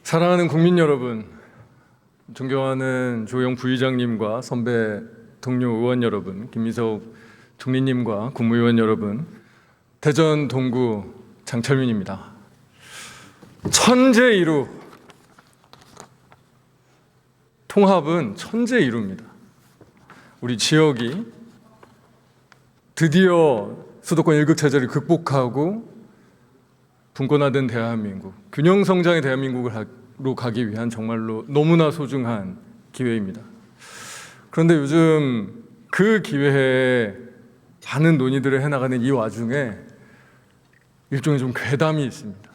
사랑하는 국민 여러분, 존경하는 조영 부의장님과 선배 동료 의원 여러분, 김민석 총리님과 국무위원 여러분, 대전 동구 장철민입니다. 천재이루, 통합은 천재이루입니다. 우리 지역이 드디어 수도권 일극체제를 극복하고 분권화된 대한민국, 균형 성장의 대한민국으로 가기 위한 정말로 너무나 소중한 기회입니다. 그런데 요즘 그 기회에 많은 논의들을 해나가는 이 와중에 일종의 좀 괴담이 있습니다.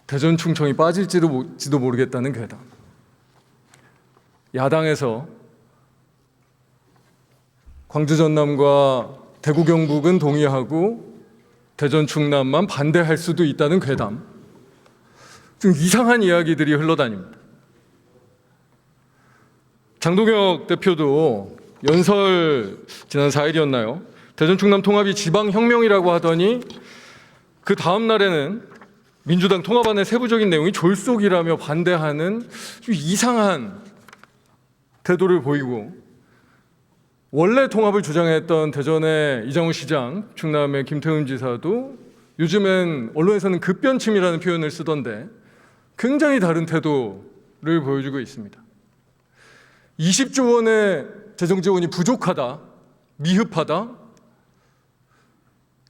대전 충청이 빠질지도 모르겠다는 괴담. 야당에서 광주 전남과 대구 경북은 동의하고 대전 충남만 반대할 수도 있다는 괴담. 좀 이상한 이야기들이 흘러다닙니다. 장동혁 대표도 연설 지난 4일이었나요? 대전 충남 통합이 지방혁명이라고 하더니 그 다음 날에는 민주당 통합안의 세부적인 내용이 졸속이라며 반대하는 좀 이상한 태도를 보이고, 원래 통합을 주장했던 대전의 이장우 시장, 충남의 김태훈 지사도 요즘엔 언론에서는 급변침이라는 표현을 쓰던데 굉장히 다른 태도를 보여주고 있습니다. 20조 원의 재정 지원이 부족하다, 미흡하다.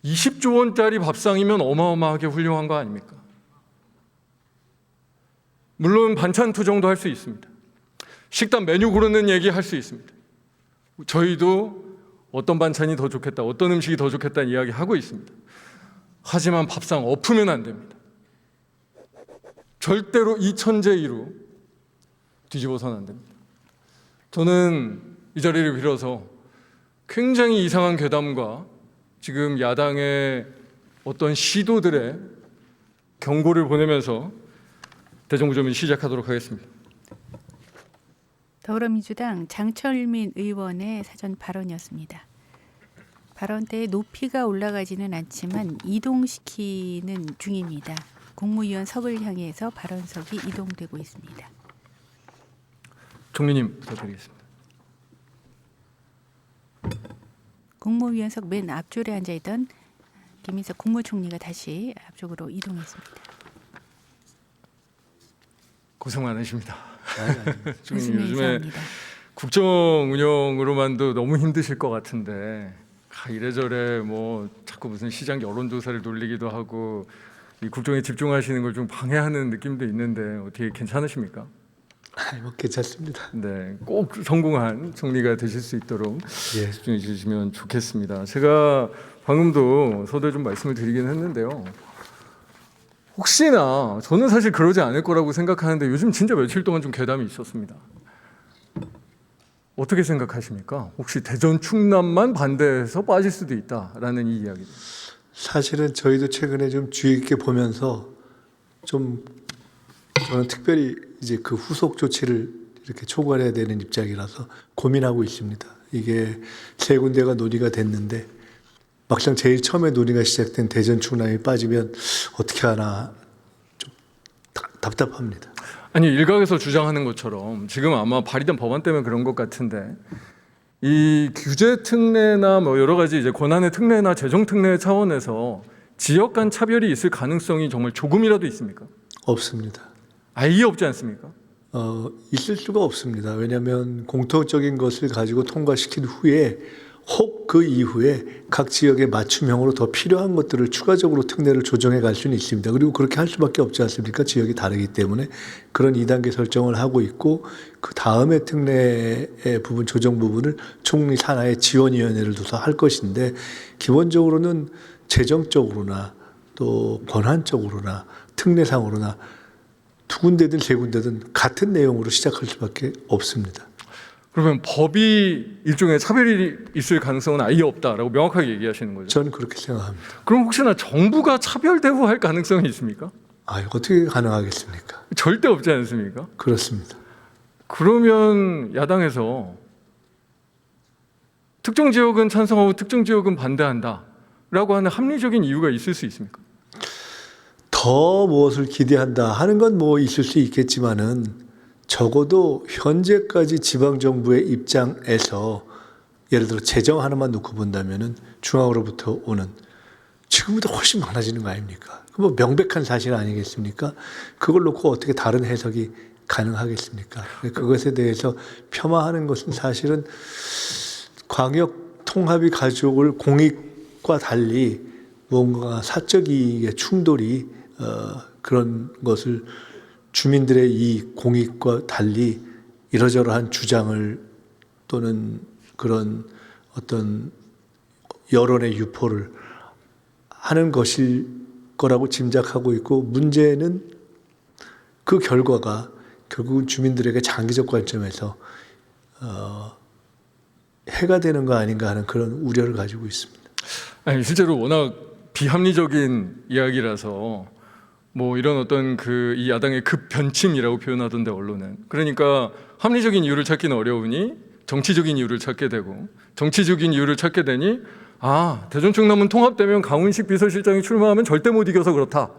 20조 원짜리 밥상이면 어마어마하게 훌륭한 거 아닙니까? 물론 반찬 투정도 할 수 있습니다. 식단 메뉴 고르는 얘기 할 수 있습니다. 저희도 어떤 반찬이 더 좋겠다, 어떤 음식이 더 좋겠다는 이야기 하고 있습니다. 하지만 밥상 엎으면 안 됩니다. 절대로 이 천재이루 뒤집어서는 안 됩니다. 저는 이 자리를 빌어서 굉장히 이상한 괴담과 지금 야당의 어떤 시도들의 경고를 보내면서 대정부조민 시작하도록 하겠습니다. 더불어민주당 장철민 의원의 사전 발언이었습니다. 발언 때 높이가 올라가지는 않지만 이동시키는 중입니다. 국무위원석을 향해서 발언석이 이동되고 있습니다. 총리님 부탁드리겠습니다. 국무위원석 맨 앞줄에 앉아있던 김민석 국무총리가 다시 앞쪽으로 이동했습니다. 고생 많으십니다. 말씀에 요즘에 이상합니다. 국정 운영으로만도 너무 힘드실 것 같은데 이래저래 뭐 자꾸 무슨 시장 여론조사를 돌리기도 하고 이 국정에 집중하시는 걸 좀 방해하는 느낌도 있는데 어떻게 괜찮으십니까? 뭐 괜찮습니다. 네, 꼭 성공한 총리가 되실 수 있도록 예. 집중해 주시면 좋겠습니다. 제가 방금도 서두에 좀 말씀을 드리긴 했는데요. 혹시나 저는 사실 그러지 않을 거라고 생각하는데 요즘 진짜 며칠 동안 좀 괴담이 있었습니다. 어떻게 생각하십니까? 혹시 대전 충남만 반대해서 빠질 수도 있다라는 이 이야기. 사실은 저희도 최근에 좀 주의 깊게 보면서 좀 저는 특별히 이제 그 후속 조치를 이렇게 초과해야 되는 입장이라서 고민하고 있습니다. 이게 세 군데가 논의가 됐는데 막상 제일 처음에 논의가 시작된 대전 충남이 빠지면 어떻게 하나 좀 답답합니다. 아니, 일각에서 주장하는 것처럼 지금 아마 발의된 법안 때문에 그런 것 같은데 이 규제 특례나 뭐 여러 가지 이제 권한의 특례나 재정 특례 차원에서 지역 간 차별이 있을 가능성이 정말 조금이라도 있습니까? 없습니다. 아예 없지 않습니까? 있을 수가 없습니다. 왜냐하면 공통적인 것을 가지고 통과시킨 후에 혹 그 이후에 각 지역에 맞춤형으로 더 필요한 것들을 추가적으로 특례를 조정해 갈 수는 있습니다. 그리고 그렇게 할 수밖에 없지 않습니까? 지역이 다르기 때문에 그런 2단계 설정을 하고 있고 그 다음에 특례의 부분 조정 부분을 총리 산하의 지원위원회를 둬서 할 것인데 기본적으로는 재정적으로나 또 권한적으로나 특례상으로나 두 군데든 세 군데든 같은 내용으로 시작할 수밖에 없습니다. 그러면 법이 일종의 차별이 있을 가능성은 아예 없다라고 명확하게 얘기하시는 거죠? 저는 그렇게 생각합니다. 그럼 혹시나 정부가 차별 대우할 가능성이 있습니까? 어떻게 가능하겠습니까? 절대 없지 않습니까? 그렇습니다. 그러면 야당에서 특정 지역은 찬성하고 특정 지역은 반대한다라고 하는 합리적인 이유가 있을 수 있습니까? 더 무엇을 기대한다 하는 건 뭐 있을 수 있겠지만은 적어도 현재까지 지방정부의 입장에서 예를 들어 재정 하나만 놓고 본다면은 중앙으로부터 오는 지금보다 훨씬 많아지는 거 아닙니까? 뭐 명백한 사실 아니겠습니까? 그걸 놓고 어떻게 다른 해석이 가능하겠습니까? 그것에 대해서 폄하하는 것은 사실은 광역 통합이 가져올 공익과 달리 뭔가 사적 이익의 충돌이 그런 것을 주민들의 이 공익과 달리 이러저러한 주장을 또는 그런 어떤 여론의 유포를 하는 것일 거라고 짐작하고 있고, 문제는 그 결과가 결국은 주민들에게 장기적 관점에서 해가 되는 거 아닌가 하는 그런 우려를 가지고 있습니다. 아니, 실제로 워낙 비합리적인 이야기라서 뭐 이런 어떤 이 야당의 급변침이라고 표현하던데 언론은, 그러니까 합리적인 이유를 찾기는 어려우니 정치적인 이유를 찾게 되고, 정치적인 이유를 찾게 되니 대전 충남은 통합되면 강훈식 비서실장이 출마하면 절대 못 이겨서 그렇다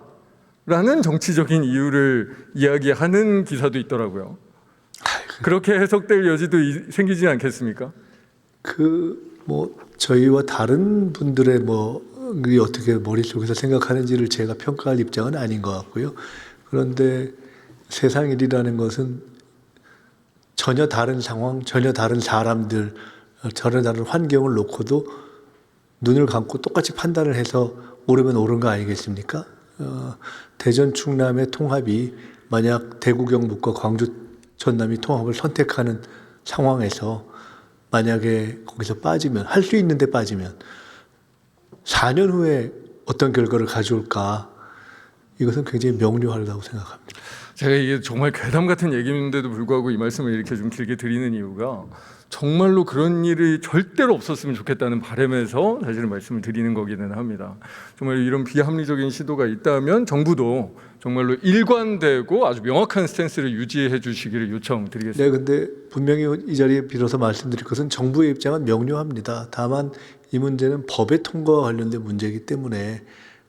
라는 정치적인 이유를 이야기하는 기사도 있더라고요. 그렇게 해석될 여지도 생기지 않겠습니까? 뭐 저희와 다른 분들의 이 어떻게 머릿속에서 생각하는지를 제가 평가할 입장은 아닌 것 같고요. 그런데 세상 일이라는 것은 전혀 다른 상황, 전혀 다른 사람들, 전혀 다른 환경을 놓고도 눈을 감고 똑같이 판단을 해서 옳으면 옳은 거 아니겠습니까? 대전 충남의 통합이 만약 대구 경북과 광주 전남이 통합을 선택하는 상황에서 만약에 거기서 빠지면, 할 수 있는데 빠지면 4년 후에 어떤 결과를 가져올까, 이것은 굉장히 명료하다고 생각합니다. 제가 이게 정말 괴담 같은 얘기인데도 불구하고 이 말씀을 이렇게 좀 길게 드리는 이유가 정말로 그런 일이 절대로 없었으면 좋겠다는 바람에서 사실은 말씀을 드리는 거기는 합니다. 정말 이런 비합리적인 시도가 있다면 정부도 정말로 일관되고 아주 명확한 스탠스를 유지해 주시기를 요청드리겠습니다. 네, 근데 분명히 이 자리에 빌어서 말씀드릴 것은 정부의 입장은 명료합니다. 다만 이 문제는 법의 통과와 관련된 문제이기 때문에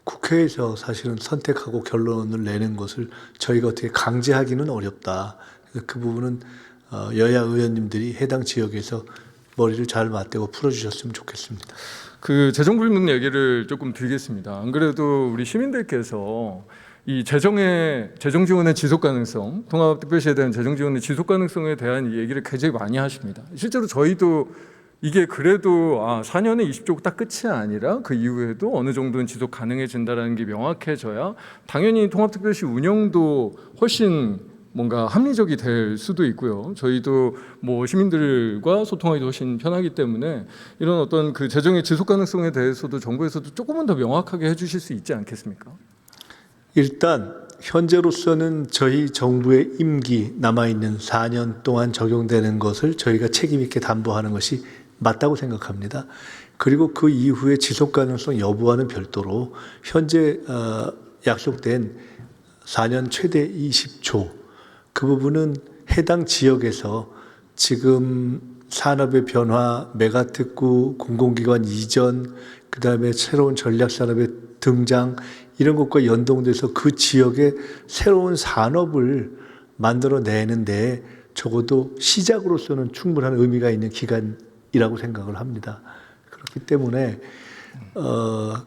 국회에서 사실은 선택하고 결론을 내는 것을 저희가 어떻게 강제하기는 어렵다. 그 부분은 여야 의원님들이 해당 지역에서 머리를 잘 맞대고 풀어주셨으면 좋겠습니다. 그 재정 불문 얘기를 조금 드리겠습니다. 안 그래도 우리 시민들께서 이 재정 지원의 지속 가능성, 통합특별시에 대한 재정 지원의 지속 가능성에 대한 얘기를 굉장히 많이 하십니다. 실제로 저희도 이게 그래도 4년에 20조 딱 끝이 아니라 그 이후에도 어느 정도는 지속 가능해진다는 게 명확해져야 당연히 통합특별시 운영도 훨씬 뭔가 합리적이 될 수도 있고요. 저희도 뭐 시민들과 소통하기 훨씬 편하기 때문에 이런 어떤 그 재정의 지속 가능성에 대해서도 정부에서도 조금은 더 명확하게 해주실 수 있지 않겠습니까? 일단 현재로서는 저희 정부의 임기 남아있는 4년 동안 적용되는 것을 저희가 책임 있게 담보하는 것이 맞다고 생각합니다. 그리고 그 이후에 지속 가능성 여부와는 별도로 현재 약속된 4년 최대 20조, 그 부분은 해당 지역에서 지금 산업의 변화, 메가특구, 공공기관 이전, 그다음에 새로운 전략산업의 등장, 이런 것과 연동돼서 그 지역에 새로운 산업을 만들어내는데 적어도 시작으로서는 충분한 의미가 있는 기간이라고 생각을 합니다. 그렇기 때문에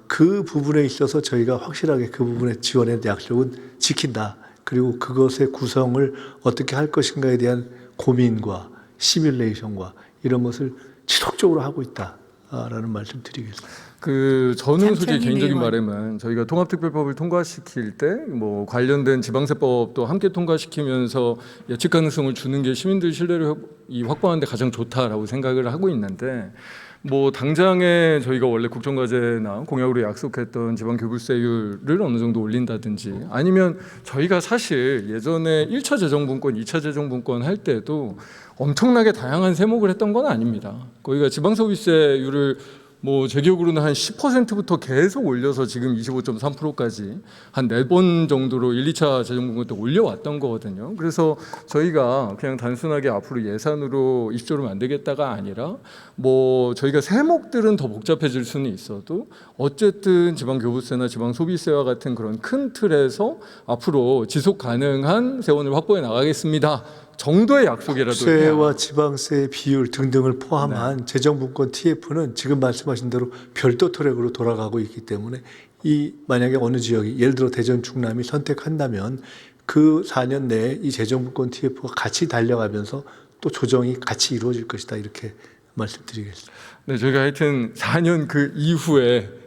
그 부분에 있어서 저희가 확실하게 그 부분의 지원의 약속은 지킨다. 그리고 그것의 구성을 어떻게 할 것인가에 대한 고민과 시뮬레이션과 이런 것을 지속적으로 하고 있다라는 말씀 드리겠습니다. 저는 솔직히 개인적인 의원. 바람은 저희가 통합특별법을 통과시킬 때 뭐 관련된 지방세법도 함께 통과시키면서 예측 가능성을 주는 게 시민들 신뢰를 확보하는 데 가장 좋다라고 생각을 하고 있는데, 뭐 당장에 저희가 원래 국정과제나 공약으로 약속했던 지방교부세율을 어느 정도 올린다든지, 아니면 저희가 사실 예전에 1차 재정분권, 2차 재정분권 할 때도 엄청나게 다양한 세목을 했던 건 아닙니다. 거기가 지방소비세율을 뭐 제 기억으로는 한 10%부터 계속 올려서 지금 25.3%까지 한 4번 정도로 1, 2차 재정분권 때 올려왔던 거거든요. 그래서 저희가 그냥 단순하게 앞으로 예산으로 20조를 만들겠다가 아니라 뭐 저희가 세목들은 더 복잡해질 수는 있어도 어쨌든 지방교부세나 지방소비세와 같은 그런 큰 틀에서 앞으로 지속 가능한 세원을 확보해 나가겠습니다 정도의 약속이라도 세와 해야. 지방세 비율 등등을 포함한 재정분권 TF는 지금 말씀하신 대로 별도 트랙으로 돌아가고 있기 때문에 이 만약에 어느 지역이 예를 들어 대전 충남이 선택한다면 그 4년 내에 이 재정분권 TF가 같이 달려가면서 또 조정이 같이 이루어질 것이다 이렇게 말씀드리겠습니다. 네, 저희가 하여튼 4년 그 이후에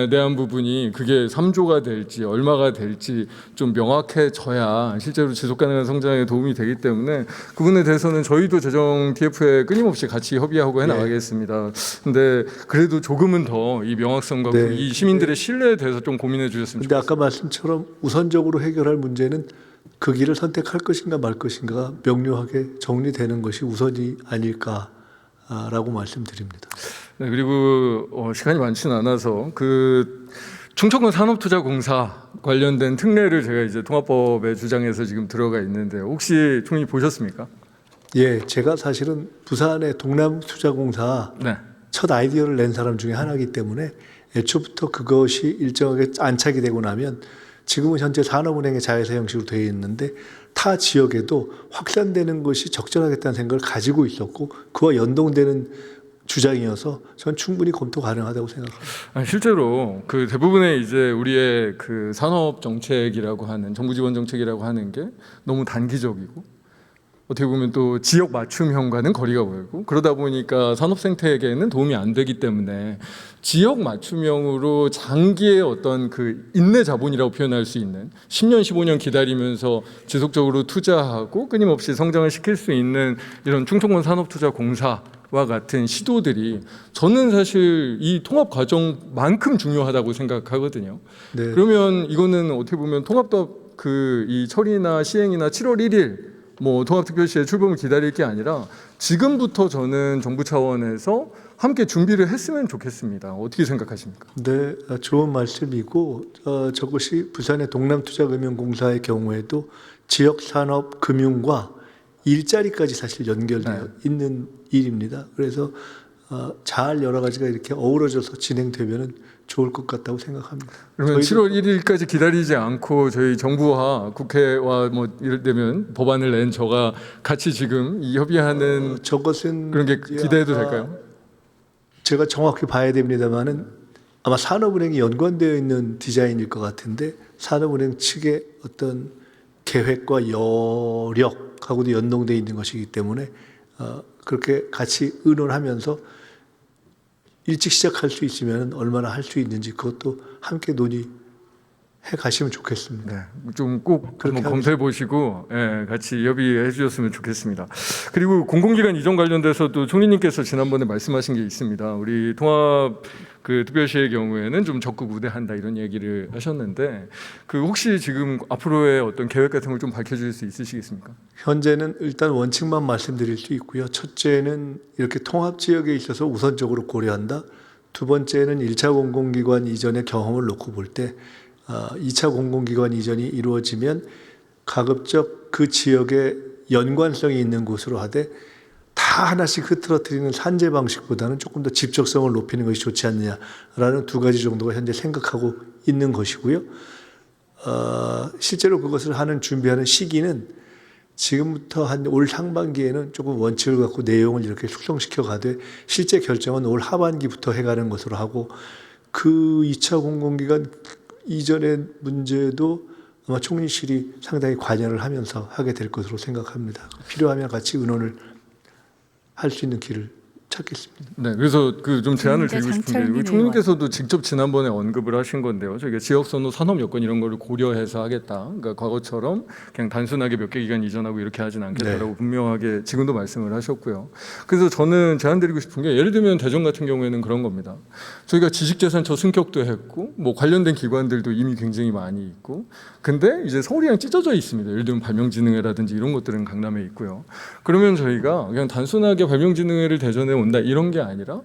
대한 부분이 그게 3조가 될지 얼마가 될지 좀 명확해져야 실제로 지속 가능한 성장에 도움이 되기 때문에 그 부분에 대해서는 저희도 재정 TF에 끊임없이 같이 협의하고 해 나가겠습니다. 근데 그래도 조금은 더 이 명확성과 네. 이 시민들의 신뢰에 대해서 좀 고민해 주셨으면 근데 좋겠습니다. 아까 말씀처럼 우선적으로 해결할 문제는 그 길을 선택할 것인가 말 것인가 명료하게 정리되는 것이 우선이 아닐까라고 말씀드립니다. 네, 그리고 시간이 많지는 않아서 그 충청권 산업투자공사 관련된 특례를 제가 이제 통합법에 주장해서 지금 들어가 있는데 혹시 총리 보셨습니까? 예, 제가 사실은 부산의 동남투자공사 네. 첫 아이디어를 낸 사람 중에 하나이기 때문에 애초부터 그것이 일정하게 안착이 되고 나면 지금은 현재 산업은행의 자회사 형식으로 되어 있는데 타 지역에도 확산되는 것이 적절하겠다는 생각을 가지고 있었고 그와 연동되는 주장이어서 전 충분히 검토 가능하다고 생각합니다. 아니, 실제로 그 대부분의 이제 우리의 그 산업 정책이라고 하는 정부 지원 정책이라고 하는 게 너무 단기적이고 어떻게 보면 또 지역 맞춤형과는 거리가 멀고 그러다 보니까 산업 생태계에는 도움이 안 되기 때문에 지역 맞춤형으로 장기의 어떤 그 인내 자본이라고 표현할 수 있는 10년, 15년 기다리면서 지속적으로 투자하고 끊임없이 성장을 시킬 수 있는 이런 충청권 산업투자공사 와 같은 시도들이 저는 사실 이 통합 과정만큼 중요하다고 생각하거든요. 네. 그러면 이거는 어떻게 보면 통합법 그 이 처리나 시행이나 7월 1일 뭐 통합특별시의 출범을 기다릴 게 아니라 지금부터 저는 정부 차원에서 함께 준비를 했으면 좋겠습니다. 어떻게 생각하십니까? 네, 좋은 말씀이고 저것이 부산의 동남투자금융공사의 경우에도 지역산업 금융과 일자리까지 사실 연결되어 있는 일입니다. 그래서 잘 여러 가지가 이렇게 어우러져서 진행되면 좋을 것 같다고 생각합니다. 그러면 7월 1일까지 기다리지 않고 저희 정부와 국회와 뭐 이럴 때면 법안을 낸 저가 같이 지금 이 협의하는 저것은 그런 게 기대해도 될까요? 제가 정확히 봐야 됩니다만은 아마 산업은행이 연관되어 있는 디자인일 것 같은데 산업은행 측의 어떤 계획과 여력하고도 연동되어 있는 것이기 때문에 그렇게 같이 의논하면서 일찍 시작할 수 있으면 얼마나 할 수 있는지 그것도 함께 논의해 가시면 좋겠습니다. 네, 좀 꼭 그렇게 한번 검토해 보시고 같이 협의해 주셨으면 좋겠습니다. 그리고 공공기관 이전 관련돼서도 총리님께서 지난번에 말씀하신 게 있습니다. 우리 통합 그 특별시의 경우에는 좀 적극 우대한다 이런 얘기를 하셨는데 그 혹시 지금 앞으로의 어떤 계획 같은 걸 좀 밝혀줄 수 있으시겠습니까? 현재는 일단 원칙만 말씀드릴 수 있고요. 첫째는 이렇게 통합 지역에 있어서 우선적으로 고려한다. 두 번째는 1차 공공기관 이전의 경험을 놓고 볼 때 2차 공공기관 이전이 이루어지면 가급적 그 지역에 연관성이 있는 곳으로 하되 다 하나씩 흐트러뜨리는 산재 방식보다는 조금 더 집적성을 높이는 것이 좋지 않느냐라는 두 가지 정도가 현재 생각하고 있는 것이고요. 실제로 그것을 하는 준비하는 시기는 지금부터 한 올 상반기에는 조금 원칙을 갖고 내용을 이렇게 숙성시켜 가되 실제 결정은 올 하반기부터 해가는 것으로 하고 그 2차 공공기관 이전의 문제도 아마 총리실이 상당히 관여를 하면서 하게 될 것으로 생각합니다. 필요하면 같이 의논을 할 수 있는 길을 찾겠습니다. 네, 그래서 그 좀 제안을 드리고 싶은데 장철민 우리 총리께서도 직접 지난번에 언급을 하신 건데요. 저희가 지역선호 산업 여건 이런 거를 고려해서 하겠다. 그러니까 과거처럼 그냥 단순하게 몇 개 기간 이전하고 이렇게 하진 않겠다라고 분명하게 지금도 말씀을 하셨고요. 그래서 저는 제안 드리고 싶은 게 예를 들면 대전 같은 경우에는 그런 겁니다. 저희가 지식재산처 승격도 했고 뭐 관련된 기관들도 이미 굉장히 많이 있고 근데 이제 서울이랑 찢어져 있습니다. 예를 들면 발명진흥회라든지 이런 것들은 강남에 있고요. 그러면 저희가 그냥 단순하게 발명진흥회를 대전에 온다 이런 게 아니라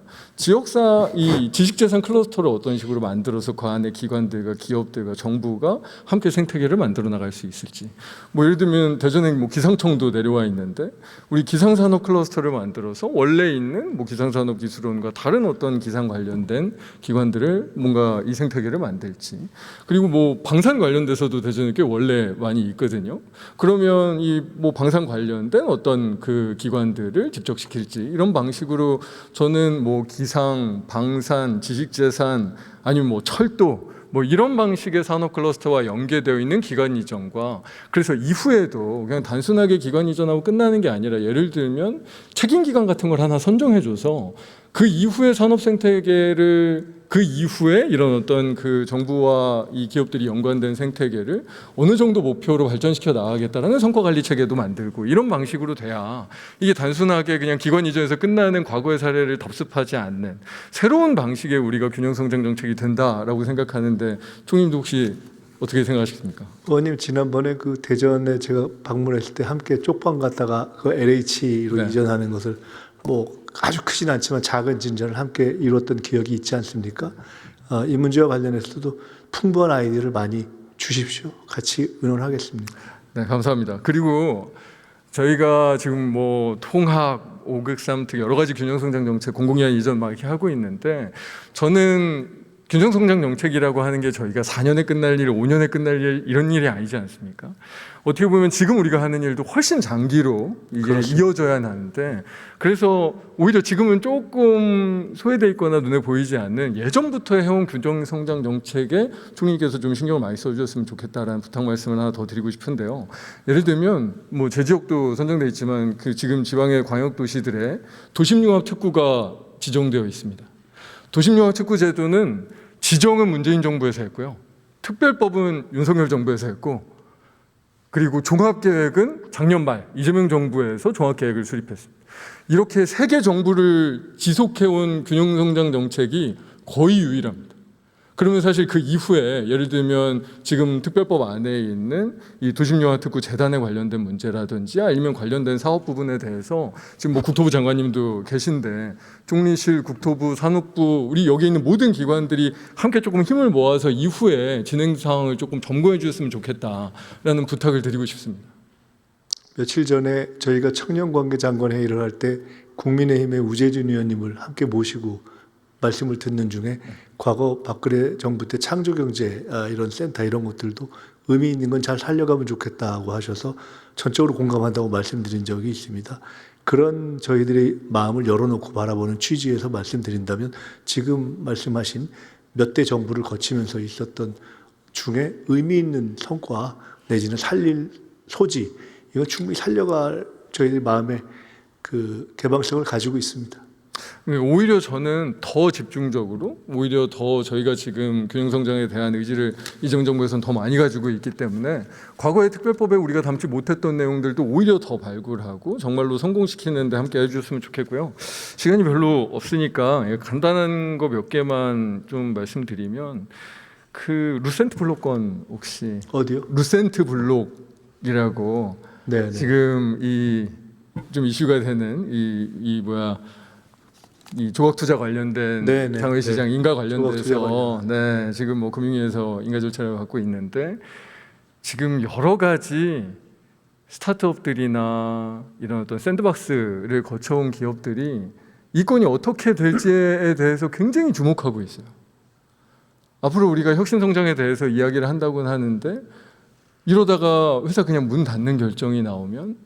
이 지식재산 클러스터를 어떤 식으로 만들어서 그 안에 기관들과 기업들과 정부가 함께 생태계를 만들어 나갈 수 있을지. 뭐 예를 들면 대전에 뭐 기상청도 내려와 있는데 우리 기상산업 클러스터를 만들어서 원래 있는 뭐 기상산업기술원과 다른 어떤 기상 관련된 기관들을 뭔가 이 생태계를 만들지. 그리고 뭐 방산 관련돼서도 대전에 꽤 원래 많이 있거든요. 그러면 이 뭐 방산 관련된 어떤 그 기관들을 집적시킬지 이런 방식으로 저는 뭐 기상, 방산, 지식재산 아니면 뭐 철도 뭐 이런 방식의 산업 클러스터와 연계되어 있는 기관 이전과 그래서 이후에도 그냥 단순하게 기관 이전하고 끝나는 게 아니라 예를 들면 책임 기관 같은 걸 하나 선정해줘서 그 이후에 산업 생태계를 그 이후에 이런 어떤 그 정부와 이 기업들이 연관된 생태계를 어느 정도 목표로 발전시켜 나가겠다라는 성과 관리 체계도 만들고 이런 방식으로 돼야 이게 단순하게 그냥 기관 이전에서 끝나는 과거의 사례를 답습하지 않는 새로운 방식의 우리가 균형 성장 정책이 된다라고 생각하는데 총님도 혹시 어떻게 생각하십니까? 의원님 지난번에 그 대전에 제가 방문했을 때 함께 쪽방 갔다가 그 LH로 네. 이전하는 것을 뭐 아주 크진 않지만 작은 진전을 함께 이뤘던 기억이 있지 않습니까? 이 문제와 관련해서도 풍부한 아이디어를 많이 주십시오. 같이 의논하겠습니다. 네, 감사합니다. 그리고 저희가 지금 뭐 통합, 5극 3특 여러 가지 균형성장 정책, 공공위원 이전 막 이렇게 하고 있는데 저는 균형성장 정책이라고 하는 게 저희가 4년에 끝날 일, 5년에 끝날 일 이런 일이 아니지 않습니까? 어떻게 보면 지금 우리가 하는 일도 훨씬 장기로 이게 그렇습니다. 이어져야 하는데 그래서 오히려 지금은 조금 소외돼 있거나 눈에 보이지 않는 예전부터 해온 균형성장 정책에 총리께서 좀 신경을 많이 써주셨으면 좋겠다라는 부탁 말씀을 하나 더 드리고 싶은데요. 예를 들면 뭐 제 지역도 선정돼 있지만 그 지금 지방의 광역 도시들의 도심융합 특구가 지정되어 있습니다. 도심융합 특구 제도는 지정은 문재인 정부에서 했고요. 특별법은 윤석열 정부에서 했고 그리고 종합계획은 작년 말 이재명 정부에서 종합계획을 수립했습니다. 이렇게 세 개 정부를 지속해온 균형성장 정책이 거의 유일합니다. 그러면 사실 그 이후에 예를 들면 지금 특별법 안에 있는 이 도심융합특구 재단에 관련된 문제라든지 아니면 관련된 사업 부분에 대해서 지금 뭐 국토부 장관님도 계신데 총리실, 국토부, 산업부 우리 여기 있는 모든 기관들이 함께 조금 힘을 모아서 이후에 진행 상황을 조금 점검해 주셨으면 좋겠다라는 부탁을 드리고 싶습니다. 며칠 전에 저희가 청년관계장관회의를 할 때 국민의힘의 우재준 의원님을 함께 모시고 말씀을 듣는 중에 과거 박근혜 정부 때 창조경제 이런 센터 이런 것들도 의미 있는 건 잘 살려가면 좋겠다고 하셔서 전적으로 공감한다고 말씀드린 적이 있습니다. 그런 저희들의 마음을 열어놓고 바라보는 취지에서 말씀드린다면 지금 말씀하신 몇 대 정부를 거치면서 있었던 중에 의미 있는 성과 내지는 살릴 소지 이거 충분히 살려갈 저희들 마음의 그 개방성을 가지고 있습니다. 오히려 저는 더 집중적으로 오히려 더 저희가 지금 균형성장에 대한 의지를 이정 정부에서는 더 많이 가지고 있기 때문에 과거의 특별법에 우리가 담지 못했던 내용들도 오히려 더 발굴하고 정말로 성공시키는 데 함께 해주셨으면 좋겠고요. 시간이 별로 없으니까 간단한 거 몇 개만 좀 말씀드리면 그 루센트 블록건 혹시 어디요? 루센트 블록이라고 네. 지금 이 좀 이슈가 되는 이 조각 투자 관련된 네네. 장외시장 네. 인가 조각 투자 관련돼서 네 지금 뭐 금융위에서 인가 절차를 갖고 있는데 지금 여러 가지 스타트업들이나 이런 어떤 샌드박스를 거쳐온 기업들이 이 건이 어떻게 될지에 대해서 굉장히 주목하고 있어요. 앞으로 우리가 혁신 성장에 대해서 이야기를 한다고는 하는데 이러다가 회사 그냥 문 닫는 결정이 나오면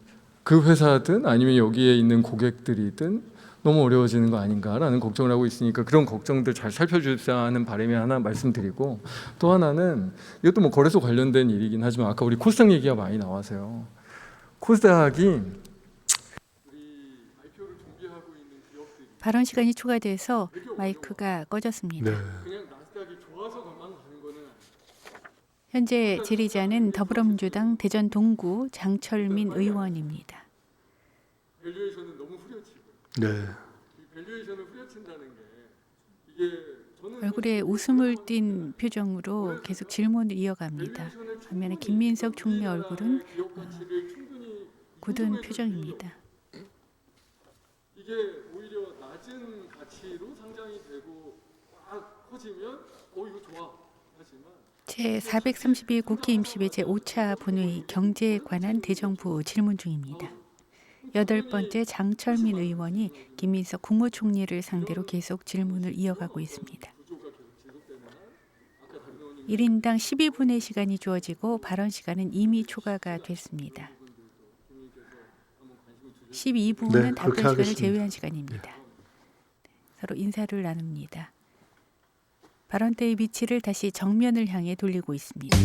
그 회사든 아니면 여기에 있는 고객들이든 너무 어려워지는 거 아닌가라는 걱정을 하고 있으니까 그런 걱정들 잘 살펴주십사 하는 바람이 하나 말씀드리고 또 하나는 이것도 뭐 거래소 관련된 일이긴 하지만 아까 우리 코스닥 얘기가 많이 나와서요. 코스닥이 발언 시간이 초과돼서 마이크가 꺼졌습니다. 네. 그냥 나스닥이 좋아서만 가는 거는 현재 질의자는 더불어민주당 대전 동구 장철민 의원입니다. 밸류에이션은 너무 후려치고 네. 이 밸류에이션을 후려친다는 게 이게 저는 얼굴에 웃음을 띤 표정으로 계속 질문을 이어갑니다. 반면에 김민석 총리 얼굴은 기업 가치를 충분히 굳은 표정입니다. 이게 오히려 낮은 가진 가치로 상장이 되고 막 커지면 이거 좋아 하지만 제432 국회 임시회 제5차 본회의 경제에 관한 대정부 질문 중입니다. 8번째 장철민 의원이 김민석 국무총리를 상대로 계속 질문을 이어가고 있습니다. 1인당 12분의 시간이 주어지고 발언 시간은 이미 초과가 됐습니다. 12분은 네, 답변 그렇게 시간을 하겠습니다. 제외한 시간입니다. 서로 인사를 나눕니다. 발언대의 위치를 다시 정면을 향해 돌리고 있습니다.